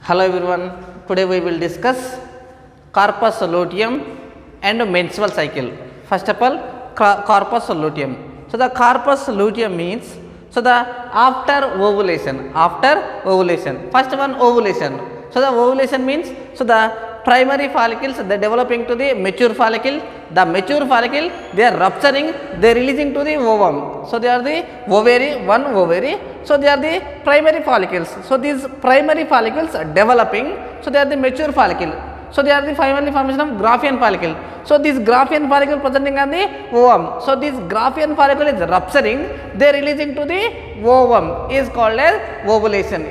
Hello everyone, today we will discuss corpus luteum and menstrual cycle. First of all, corpus luteum. So the corpus luteum means, so the after ovulation, first one ovulation. So the ovulation means, so the primary follicles they developing to the mature follicle, they are rupturing, they are releasing to the ovum. So they are the one ovary. So they are the primary follicles. So these primary follicles are developing, so they are the mature follicle. So they are the finally formation of Graafian follicle. So this Graafian follicle presenting on the ovum. So this Graafian follicle is rupturing, they are releasing to the ovum, is called as ovulation,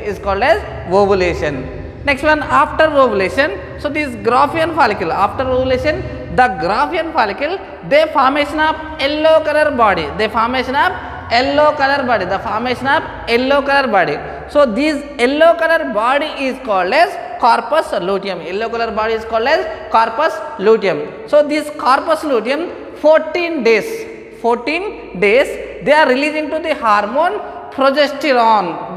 Next one, after ovulation, so this Graafian follicle, after ovulation, the Graafian follicle, they formation of yellow color body, the formation of yellow color body. So this yellow color body is called as corpus luteum, So this corpus luteum, 14 days, they are releasing to the hormone progesterone,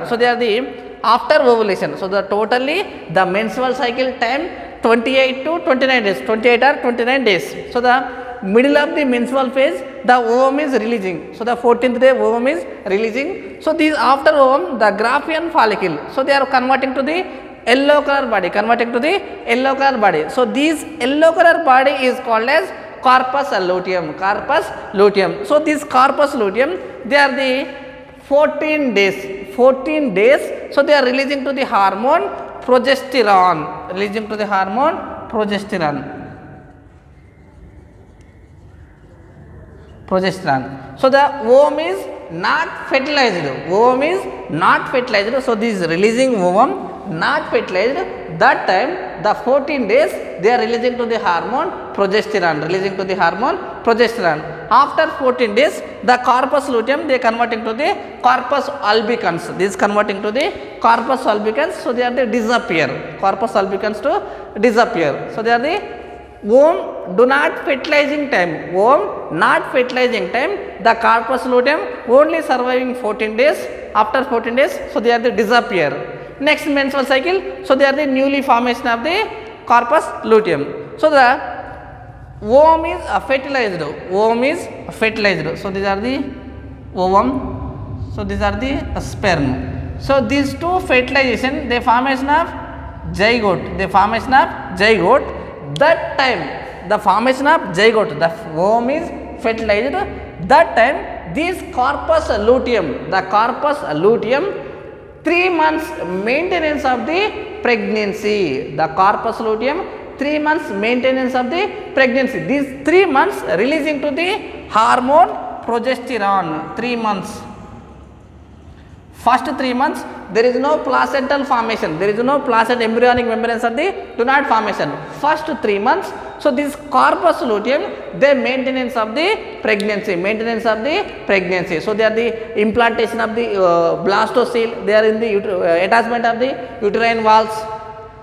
So they are the after ovulation. So the totally the menstrual cycle time 28 to 29 days, 28 or 29 days. So the middle of the menstrual phase, the ovum is releasing. So the 14th day ovum is releasing. So these after ovum, the Graafian follicle, so they are converting to the yellow color body, So this yellow color body is called as corpus luteum, So this corpus luteum, they are the 14 days, so they are releasing to the hormone progesterone, So the ovum is not fertilized, So this is releasing ovum not fertilized. That time the 14 days they are releasing to the hormone progesterone, After 14 days the corpus luteum they converting to the corpus albicans, So they are the disappear, to disappear. So they are the ovum do not fertilizing time, the corpus luteum only surviving 14 days, after 14 days, so they are the disappear. Next menstrual cycle, so they are the newly formation of the corpus luteum. So the ovum is fertilized, So these are the ovum, so these are the sperm. So these two fertilization, the formation of zygote, that time the formation of zygote, the ovum is fertilized, that time this corpus luteum, 3 months maintenance of the pregnancy, 3 months maintenance of the pregnancy. These 3 months releasing to the hormone progesterone, 3 months. First 3 months there is no placental formation, embryonic membranes of the do not formation. First 3 months, so this corpus luteum they maintenance of the pregnancy, So they are the implantation of the blastocele, they are in the attachment of the uterine walls.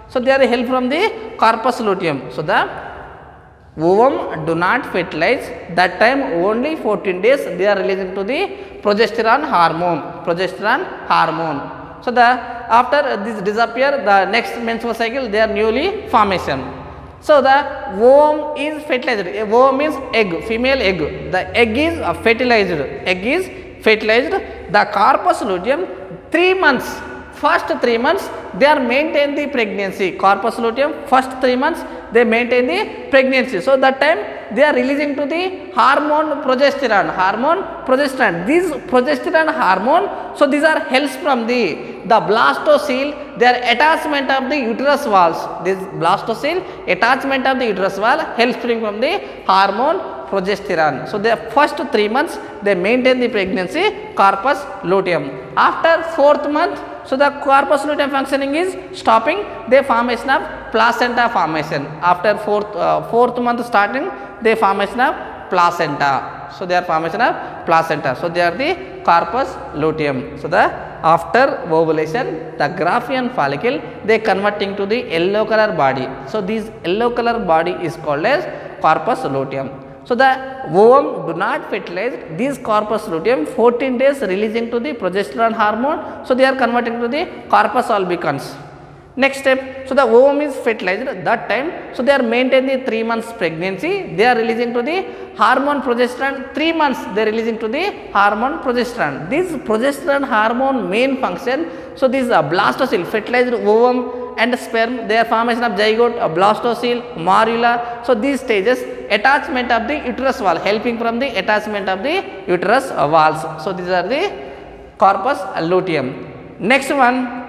So they are the help from the corpus luteum. So the ovum do not fertilize, that time only 14 days they are releasing to the progesterone hormone, So the after this disappear, the next menstrual cycle they are newly formation. So the ovum is fertilized, ovum is egg, female egg, the egg is fertilized, the corpus luteum 3 months, first 3 months they are maintain the pregnancy, corpus luteum first 3 months they maintain the pregnancy. So that time they are releasing to the hormone progesterone, These progesterone hormone, so these are helps from the blastocele, their attachment of the uterus walls, this blastocele attachment of the uterus wall helps from the hormone progesterone. So the first 3 months they maintain the pregnancy, corpus luteum. After 4th month, so the corpus luteum functioning is stopping, they formation of placenta formation. After 4th month starting, they formation of placenta. So they are formation of placenta. So they are the corpus luteum. So the after ovulation, the Graafian follicle they converting to the yellow color body. So this yellow color body is called as corpus luteum. So the ovum do not fertilize, these corpus luteum 14 days releasing to the progesterone hormone. So they are converting to the corpus albicans. Next step, so the ovum is fertilized that time, so they are maintaining the 3 months pregnancy, they are releasing to the hormone progesterone, 3 months they are releasing to the hormone progesterone. This progesterone hormone main function, so this blastocyst, fertilized ovum and sperm, their formation of zygote, blastocyst, morula. So these stages, attachment of the uterus wall, helping from the attachment of the uterus walls. So these are the corpus luteum. Next one,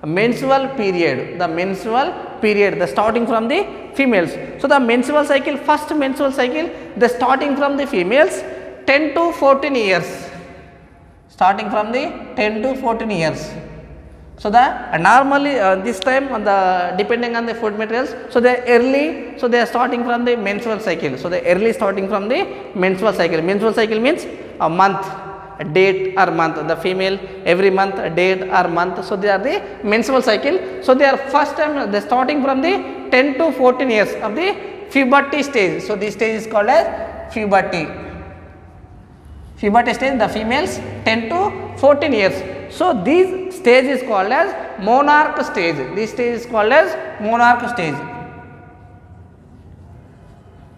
menstrual period, the menstrual period, the starting from the females. So the menstrual cycle, first menstrual cycle, the starting from the females 10 to 14 years, starting from the 10 to 14 years. So the normally this time on the depending on the food materials, so they are early, so they are starting from the menstrual cycle. So the early starting from the menstrual cycle. Menstrual cycle means a month, a date or month, the female every month, a date or month. So they are the menstrual cycle. So they are first time they are starting from the 10 to 14 years of the puberty stage. So this stage is called as puberty. Puberty stage, the females 10 to 14 years. So this stage is called as monarch stage. This stage is called as monarch stage.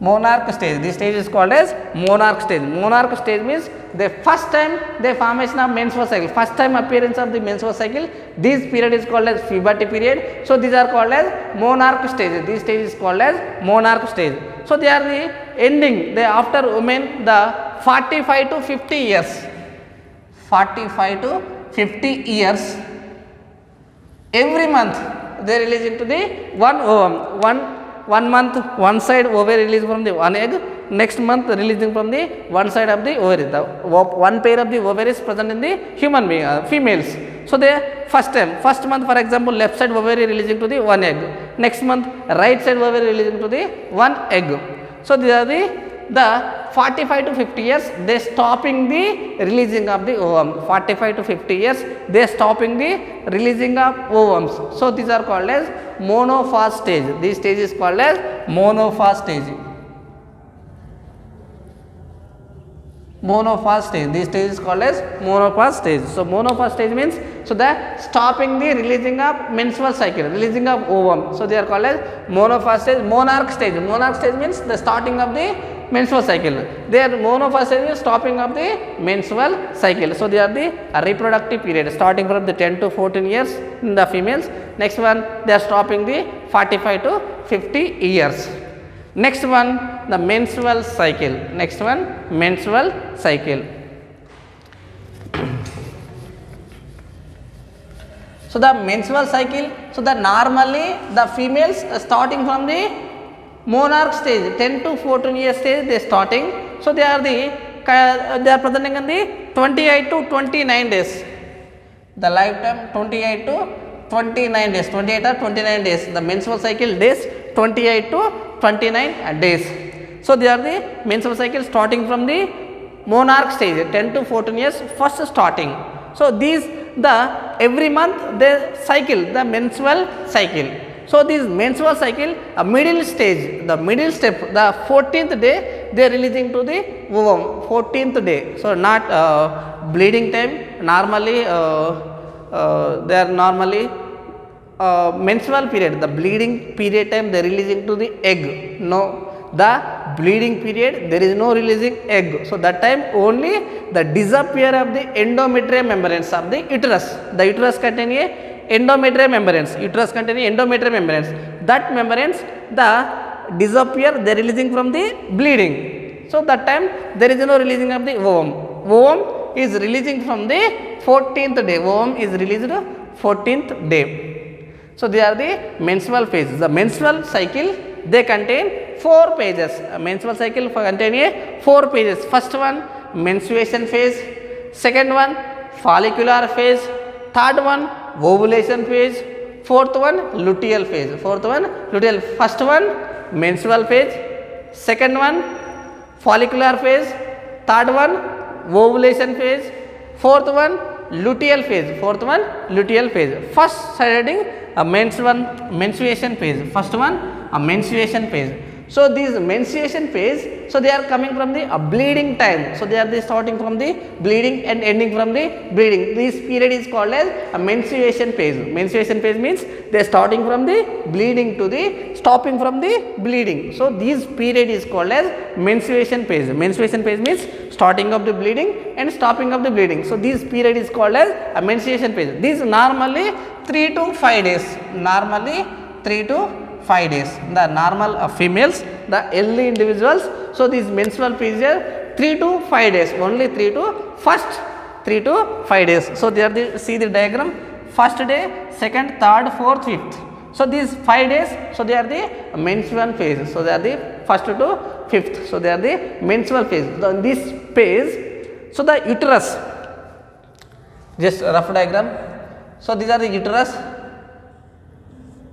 Monarch stage. This stage is called as monarch stage. Monarch stage means the first time the formation of menstrual cycle, first time appearance of the menstrual cycle. This period is called as puberty period. So these are called as monarch stage. This stage is called as monarch stage. So they are the ending. They after women the 45 to 50 years. 45 to 50 years. Every month they release into the one ovum. One month one side ovary release from the one egg, next month releasing from the one side of the ovary. The one pair of the ovaries present in the human being, females. So they first month for example left side ovary releasing to the one egg, next month right side ovary releasing to the one egg. So these are the 45 to 50 years they stopping the releasing of the ovum. 45 to 50 years they stopping the releasing of ovums. So these are called as monophase stage. This stage is called as monophase stage. Monophase stage. This stage is called as monophase stage. So monophase stage means so the stopping the releasing of menstrual cycle, releasing of ovum. So they are called as monophase stage. Monarch stage. Monarch stage means the starting of the menstrual cycle. They are monophase stage means stopping of the menstrual cycle. So they are the reproductive period starting from the 10 to 14 years in the females. Next one they are stopping the 45 to 50 years. Next one the menstrual cycle. Next one menstrual cycle. So the menstrual cycle, so the normally the females starting from the monarch stage 10 to 14 years stage they starting. So they are presenting in the 28 to 29 days. The lifetime 28 to 29 days, 28 or 29 days. The menstrual cycle days 28 to 29 days. So they are the menstrual cycle starting from the monarch stage 10 to 14 years first starting. So these the every month they cycle the menstrual cycle. So this menstrual cycle a middle stage, the middle step, the 14th day they are releasing to the ovum, 14th day. So not bleeding time, normally they are normally menstrual period, the bleeding period time they are releasing to the egg. No, the bleeding period there is no releasing egg. So that time only the disappear of the endometrial membranes of the uterus. The uterus contain a endometrial membranes, uterus containing endometrial membranes, that membranes the disappear, they are releasing from the bleeding. So that time there is no releasing of the ovum. Ovum is releasing from the 14th day, ovum is released 14th day. So they are the menstrual phases. The menstrual cycle they contain 4 pages. A menstrual cycle contain a 4 pages. First one menstruation phase, second one follicular phase, third one ovulation phase, fourth one luteal phase. Fourth one luteal. First one menstrual phase, second one follicular phase, third one ovulation phase, fourth one luteal phase. Fourth one luteal phase. First heading a menstruation phase. First one a menstruation phase. So these menstruation phase, so they are coming from the bleeding time. So they are starting from the bleeding and ending from the bleeding. This period is called as a menstruation phase. Menstruation phase means they are starting from the bleeding to the stopping from the bleeding. So this period is called as menstruation phase. Menstruation phase means starting of the bleeding and stopping of the bleeding. So this period is called as a menstruation phase. This normally 3 to 5 days. Normally 3 to 5 days. The normal females, the early individuals. So this menstrual period 3 to 5 days. Only 3 to 5 days. So they are the, see the diagram. First day, second, third, fourth, fifth. So these 5 days, so they are the menstrual phase. So they are the first to fifth. So they are the menstrual phase. So in this phase, so the uterus, just rough diagram. So these are the uterus.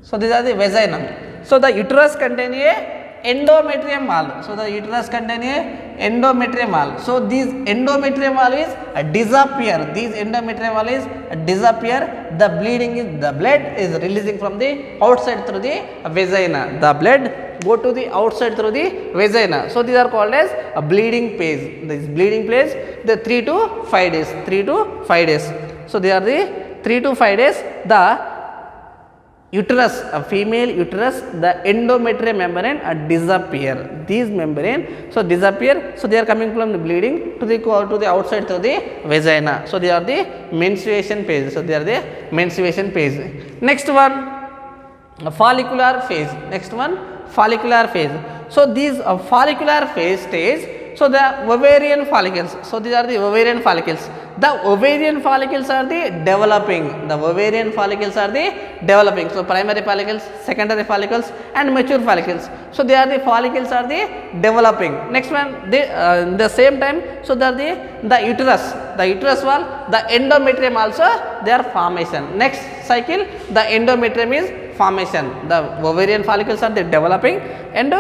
So these are the vagina. So the uterus contain a endometrium wall. So the uterus contain a endometrium wall. So this endometrium wall is disappear. This endometrium wall is disappear. The bleeding is, the blood is releasing from the outside through the vagina. The blood go to the outside through the vagina. So these are called as a bleeding phase. This bleeding phase, the 3 to 5 days. 3 to 5 days. So they are the 3 to 5 days. The uterus, a female uterus, the endometrium membrane disappear. These membrane, so disappear. So they are coming from the bleeding to the outside to the vagina. So they are the menstruation phase. So they are the menstruation phase. Next one, follicular phase. Next one, follicular phase. So these follicular phase stage. So the ovarian follicles. So these are the ovarian follicles. The ovarian follicles are the developing. The ovarian follicles are the developing. So primary follicles, secondary follicles, and mature follicles. So they are the follicles are the developing. Next one, they the same time. So they are the uterus. The uterus wall, the endometrium also they are formation. Next cycle, the endometrium is formation. The ovarian follicles are the developing, and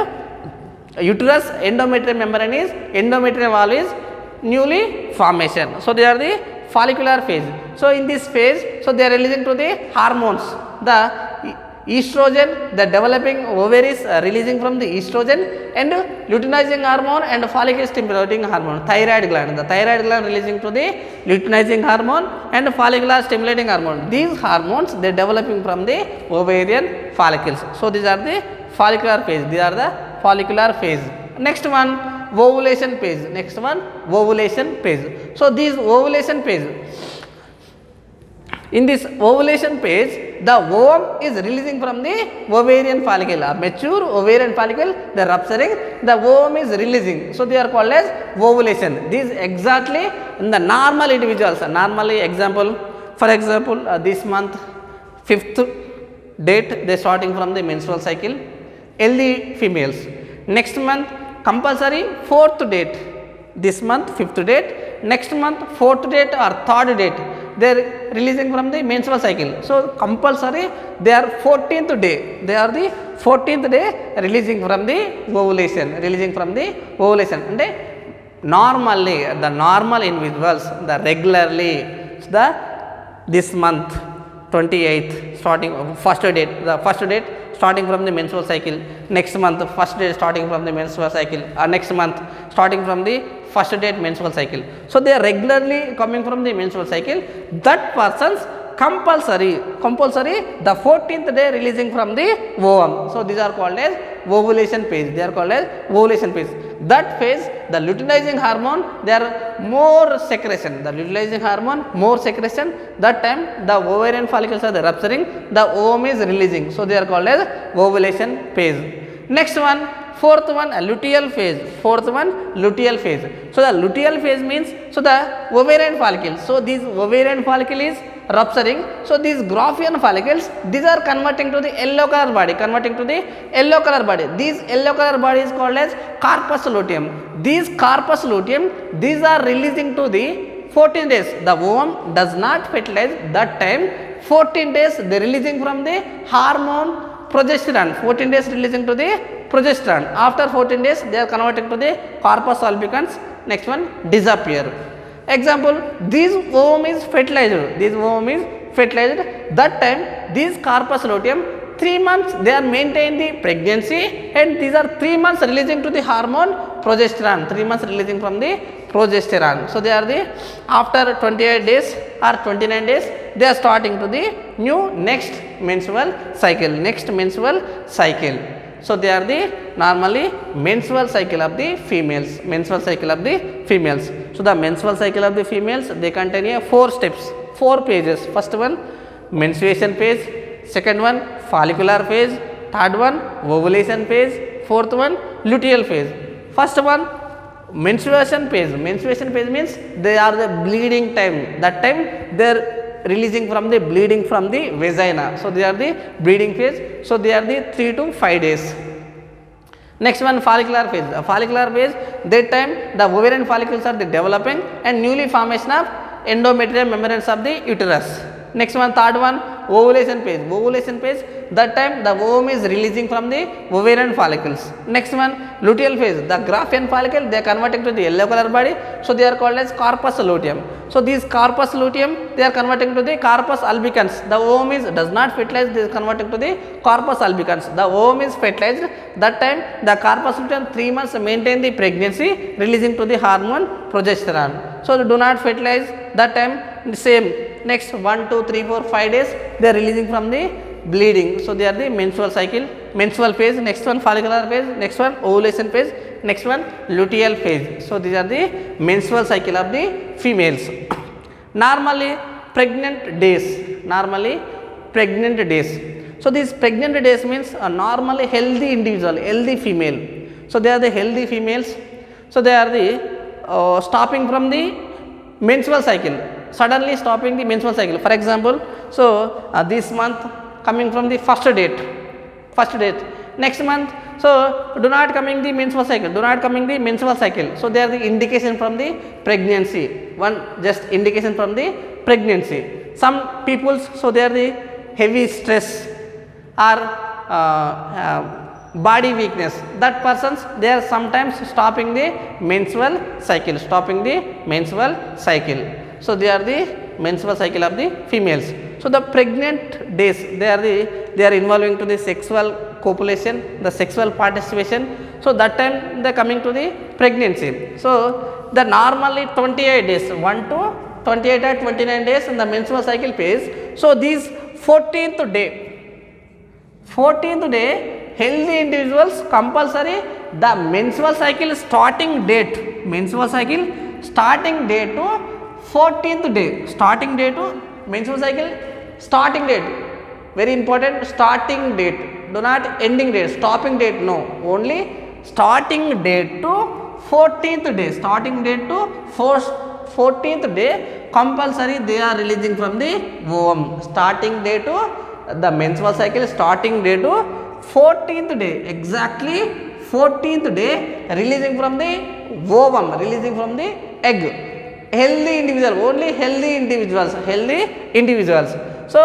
uterus endometrium membrane is endometrium wall is newly formation. So they are the follicular phase. So in this phase, so they are releasing to the hormones. The estrogen, the developing ovaries are releasing from the estrogen and luteinizing hormone and follicle stimulating hormone. Thyroid gland, the thyroid gland releasing to the luteinizing hormone and follicular stimulating hormone. These hormones they are developing from the ovarian follicles. So these are the follicular phase. These are the follicular phase. Next one, ovulation phase. Next one, ovulation phase. So this ovulation phase, in this ovulation phase, the ovum is releasing from the ovarian follicle. A mature ovarian follicle, they are rupturing, the ovum is releasing. So they are called as ovulation. This exactly in the normal individuals. Normally, example, for example, this month 5th date they starting from the menstrual cycle. Early females. Next month compulsory 4th date. This month 5th date. Next month 4th date or 3rd date they are releasing from the menstrual cycle. So compulsory they are 14th day. They are the 14th day releasing from the ovulation. Releasing from the ovulation. And normally the normal individuals the regularly the this month 28th starting first date, the first date starting from the menstrual cycle. Next month first date starting from the menstrual cycle. Next month starting from the first date menstrual cycle. So they are regularly coming from the menstrual cycle. That person's compulsory the 14th day releasing from the ovum. So these are called as ovulation phase. They are called as ovulation phase. That phase, the luteinizing hormone, there are more secretion. The luteinizing hormone, more secretion. That time the ovarian follicles are rupturing, the ovum is releasing. So they are called as ovulation phase. Next one, fourth one, luteal phase. Fourth one, luteal phase. So the luteal phase means, so the ovarian follicle. So this ovarian follicle is rupturing. So these Graafian follicles, these are converting to the yellow color body. Converting to the yellow color body. This yellow color body is called as corpus luteum. These corpus luteum, these are releasing to the 14 days. The ovum does not fertilize. That time 14 days they are releasing from the hormone progesterone. 14 days releasing to the progesterone. After 14 days they are converting to the corpus albicans. Next one, disappear. Example, this ovum is fertilized. This ovum is fertilized. That time this corpus luteum 3 months they are maintain the pregnancy, and these are 3 months releasing to the hormone progesterone, 3 months releasing from the progesterone. So they are the after 28 days or 29 days they are starting to the new next menstrual cycle. So they are the normally menstrual cycle of the females, So the menstrual cycle of the females, they contain a 4 steps, 4 pages. First one menstruation phase, second one follicular phase, third one ovulation phase, fourth one luteal phase. First one menstruation phase means they are the bleeding time, that time they are releasing from the bleeding from the vagina. So they are the bleeding phase, so they are the 3 to 5 days. Next one follicular phase, that time the ovarian follicles are developing and newly formation of endometrial membranes of the uterus. Next one, third one ovulation phase, that time the ovum is releasing from the ovarian follicles. Next one luteal phase, the Graafian follicle they are converting to the yellow color body, so they are called as corpus luteum. So these corpus luteum they are converting to the corpus albicans. The ovum is does not fertilize, they are converting to the corpus albicans. The ovum is fertilized, that time the corpus luteum 3 months maintain the pregnancy, releasing to the hormone progesterone. So they do not fertilize, that time same next 1 2 3 4 5 days they are releasing from the bleeding. So they are the menstrual phase. Next one follicular phase, next one ovulation phase, next one luteal phase. So these are the menstrual cycle of the females. Normally pregnant days. So these pregnant days means a normally healthy individual, healthy female. So they are the healthy females. So they are the stopping from the menstrual cycle, suddenly stopping the menstrual cycle. For example, so this month coming from the first date, next month so do not coming the menstrual cycle, so they are the indication from the pregnancy, one just indication from the pregnancy. Some people, so they are the heavy stress or body weakness, that persons they are sometimes stopping the menstrual cycle. So they are the menstrual cycle of the females. So the pregnant days they are involving to the sexual copulation, the sexual participation. So that time they are coming to the pregnancy. So the normally 28 days 1 to 28 or 29 days in the menstrual cycle phase. So these 14th day healthy individuals compulsory the menstrual cycle starting date to 14th day, menstrual cycle starting date, very important, starting date, do not ending date, stopping date, no, only starting date to 14th day, 14th day compulsory they are releasing from the ovum. Starting day to the menstrual cycle, starting day to 14th day, exactly 14th day releasing from the ovum, releasing from the egg. Healthy individual, only healthy individuals. So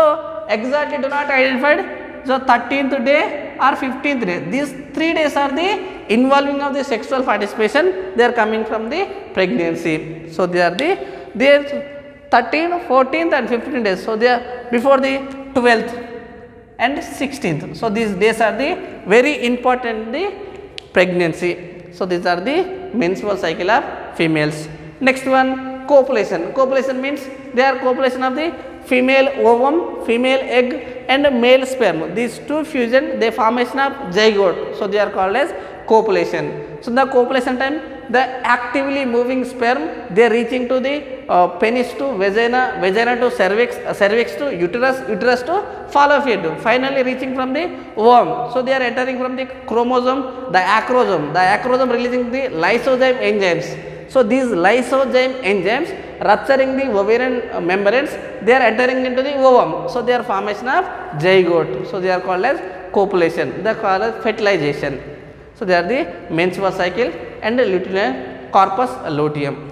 exactly do not identified, so 13th day or 15th day, these 3 days are the involving of the sexual participation, they are coming from the pregnancy. So they are 13th, 14th and 15th days, so they are before the 12th and 16th. So these days are the very important the pregnancy. So these are the menstrual cycle of females. Next one copulation. Copulation means they are copulation of the female ovum, female egg and male sperm. These two fusion they formation of zygote. So they are called as copulation. So the copulation time the actively moving sperm they are reaching to the penis to vagina, vagina to cervix, cervix to uterus, uterus to fallopian tube, finally reaching from the ovum. So they are entering from the chromosome, the acrosome releasing the lysozyme enzymes. So these lysozyme enzymes rupturing the ovarian membranes, they are entering into the ovum. So they are formation of zygote. So they are called as copulation, they are called as fertilization. So they are the menstrual cycle and luteal corpus luteum.